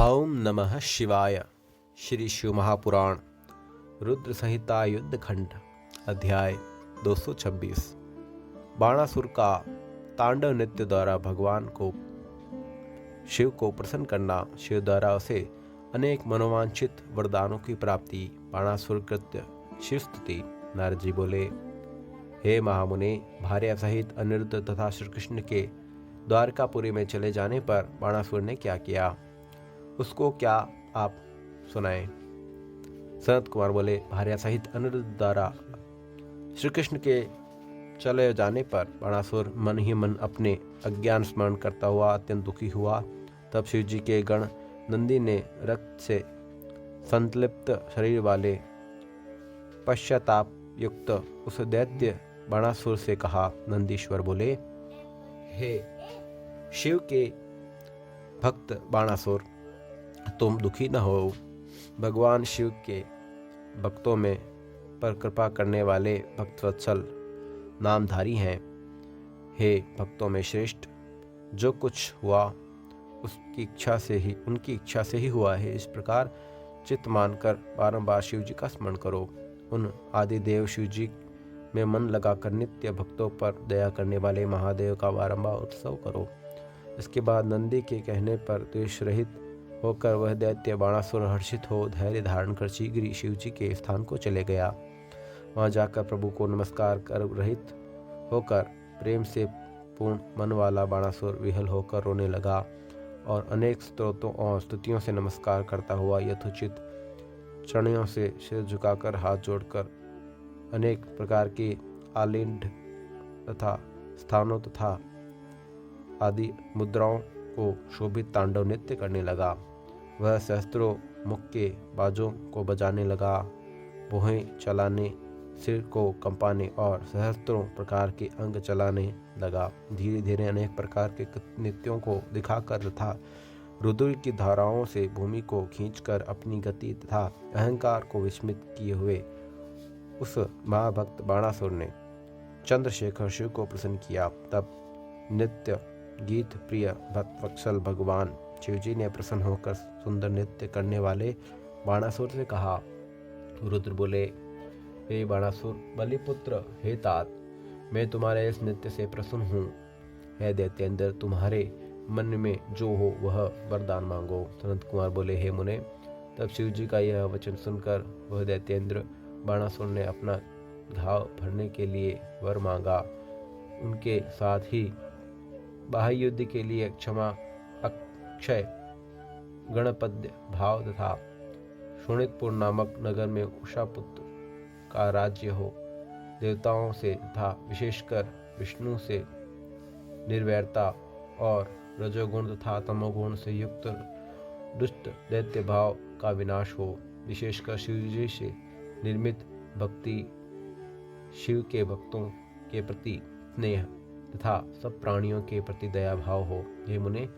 ओम नमः शिवाय। श्री शिव महापुराण रुद्र संहिता युद्धखंड अध्याय 226। बाणासुर का तांडव नृत्य द्वारा भगवान को शिव को प्रसन्न करना, शिव द्वारा उसे अनेक मनोवांछित वरदानों की प्राप्ति। बाणासुर कृत्य शिव स्तुति। नारद जी बोले, हे महामुने, भार्या सहित अनिरुद्ध तथा श्री कृष्ण के द्वारकापुरी में चले जाने पर बाणासुर ने क्या किया, उसको क्या आप सुनाएं। सनत कुमार बोले, भार्या सहित अनिरुद्ध द्वारा श्री कृष्ण के चले जाने पर बाणासुर मन ही मन अपने अज्ञान स्मरण करता हुआ अत्यंत दुखी हुआ। तब शिव जी के गण नंदी ने रक्त से संतलिप्त शरीर वाले पश्चाताप युक्त उस दैत्य बाणासुर से कहा। नंदीश्वर बोले, हे शिव के भक्त बाणासुर, तुम दुखी न हो। भगवान शिव के भक्तों में पर कृपा करने वाले भक्तवत्सल नामधारी हैं। हे भक्तों में श्रेष्ठ, जो कुछ हुआ उनकी इच्छा से ही हुआ है। इस प्रकार चित्त मानकर बारंबार शिव जी का स्मरण करो। उन आदि देव शिव जी में मन लगाकर नित्य भक्तों पर दया करने वाले महादेव का बारंबार उत्सव करो। इसके बाद नंदी के कहने पर द्वेष रहित होकर वह दैत्य बाणासुर हर्षित हो धैर्य धारण कर शीघ्र ही शिव जी के स्थान को चले गया। वहां जाकर प्रभु को नमस्कार कर रहित होकर प्रेम से पूर्ण मन वाला बाणासुर विहल होकर रोने लगा और अनेक स्तोत्रों और स्तुतियों से नमस्कार करता हुआ यथोचित चरणों से सिर झुकाकर हाथ जोड़कर अनेक प्रकार के आलिंड तथा स्थानों तथा आदि मुद्राओं को शोभित तांडव नृत्य करने लगा। वह सहस्त्रों मुख के बाजों को बजाने लगा, भुहें चलाने, सिर को कंपाने और सहस्त्रों प्रकार के अंग चलाने लगा। धीरे धीरे अनेक प्रकार के नृत्यों को दिखाकर तथा रुद्र की धाराओं से भूमि को खींचकर अपनी गति तथा अहंकार को विस्मित किए हुए उस महाभक्त बाणासुर ने चंद्रशेखर शिव को प्रसन्न किया। तब नित्य गीत प्रिय भक्तवत्सल भगवान शिवजी ने प्रसन्न होकर सुंदर नृत्य करने वाले बाणासुर से कहा। रुद्र बोले, हे बाणासुर बलिपुत्र, हे तात, मैं तुम्हारे इस नृत्य से प्रसन्न हूँ। हे दैत्येंद्र, तुम्हारे मन में जो हो वह वरदान मांगो। सनत कुमार बोले, हे मुने। तब शिव जी का यह वचन सुनकर वह दैत्येंद्र बाणासुर ने अपना घाव भरने के लिए वर मांगा। उनके साथ ही बाह्य युद्ध के लिए क्षमा, अक्षय, गणपद्य भाव तथा शोणितपुर नामक नगर में उषापुत्र का राज्य हो। देवताओं से तथा विशेषकर विष्णु से निर्वैरता और रजोगुण तथा तमोगुण से युक्त दुष्ट दैत्य भाव का विनाश हो। विशेषकर शिवजी से निर्मित भक्ति, शिव के भक्तों के प्रति स्नेह तथा सब प्राणियों के प्रति दया भाव हो। हे मुने,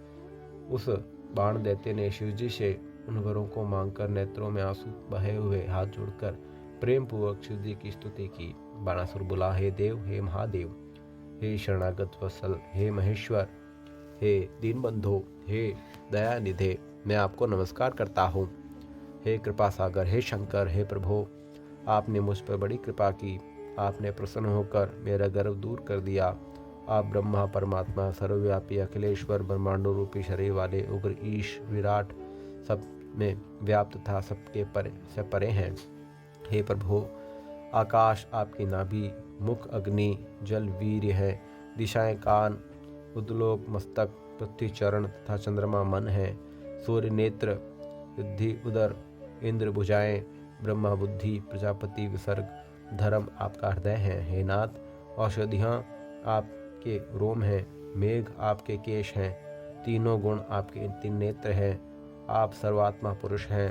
उस बाण दैत्य ने शिवजी से उन वरों को मांगकर नेत्रों में आंसू बहे हुए हाथ जोड़कर प्रेम पूर्वक शिवजी की स्तुति की। बाणासुर बोला, हे देव, हे महादेव, हे शरणागत वत्सल, हे महेश्वर, हे दीनबंधो, हे दयानिधे, मैं आपको नमस्कार करता हूँ। हे कृपा सागर, हे शंकर, हे प्रभो, आपने मुझ पर बड़ी कृपा की। आपने प्रसन्न होकर मेरा गर्व दूर कर दिया। आप ब्रह्मा, परमात्मा, सर्वव्यापी, अखिलेश्वर, ब्रह्मांडों रूपी शरीर वाले उग्र ईश विराट, सब में व्याप्त तथा सबके परे से परे हैं। हे प्रभु, आकाश आपकी नाभि, मुख अग्नि, जल वीर्य है, दिशाएं कान, उद्लोक मस्तक, पृथ्वी चरण तथा चंद्रमा मन है, सूर्य नेत्र, रिद्धि उदर, इंद्र भुजाएं, ब्रह्मा बुद्धि, प्रजापति विसर्ग, धर्म आपका हृदय है। हे नाथ, औषधियाँ आपके रोम हैं, मेघ आपके केश हैं, तीनों गुण आपके तीन नेत्र हैं, आप सर्वात्मा पुरुष हैं।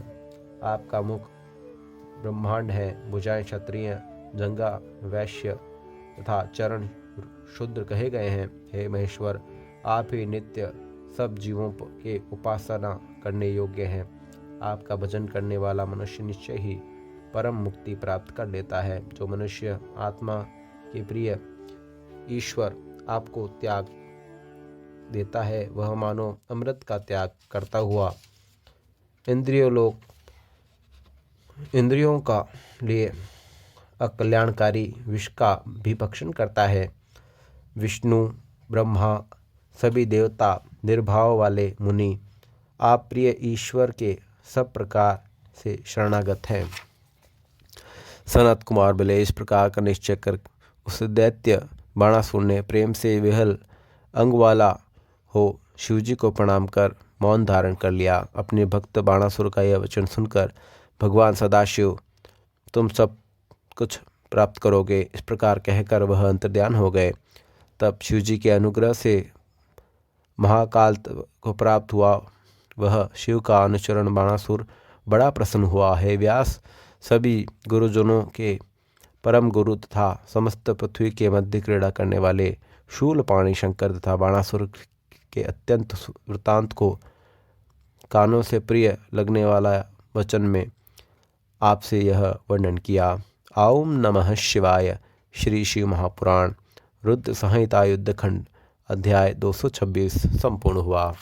आपका मुख ब्रह्मांड है, भुजाएं क्षत्रिय, जंगा वैश्य तथा चरण शूद्र कहे गए हैं। हे महेश्वर, आप ही नित्य सब जीवों के उपासना करने योग्य हैं। आपका भजन करने वाला मनुष्य निश्चय ही परम मुक्ति प्राप्त कर लेता है। जो मनुष्य आत्मा के प्रिय ईश्वर आपको त्याग देता है, वह मानो अमृत का त्याग करता हुआ इंद्रियों का लिए अकल्याणकारी विष का भी भक्षण करता है। विष्णु, ब्रह्मा, सभी देवता, निर्भाव वाले मुनि, आप प्रिय ईश्वर के सब प्रकार से शरणागत हैं। सनत कुमार बोले, इस प्रकार का निश्चय कर उस दैत्य बाणासुर ने प्रेम से विहल अंग वाला हो शिवजी को प्रणाम कर मौन धारण कर लिया। अपने भक्त बाणासुर का यह वचन सुनकर भगवान सदाशिव तुम सब कुछ प्राप्त करोगे, इस प्रकार कहकर वह अंतर्ध्यान हो गए। तब शिवजी के अनुग्रह से महाकाल को प्राप्त हुआ वह शिव का अनुचरण बाणासुर बड़ा प्रसन्न हुआ। है व्यास, सभी गुरुजनों के परम गुरु तथा समस्त पृथ्वी के मध्य क्रीड़ा करने वाले शूलपाणी शंकर तथा बाणासुर के अत्यंत वृतांत को कानों से प्रिय लगने वाला वचन में आपसे यह वर्णन किया। ओम नमः शिवाय। श्री शिव महापुराण रुद्र संहिता युद्धखंड अध्याय 226 संपूर्ण हुआ।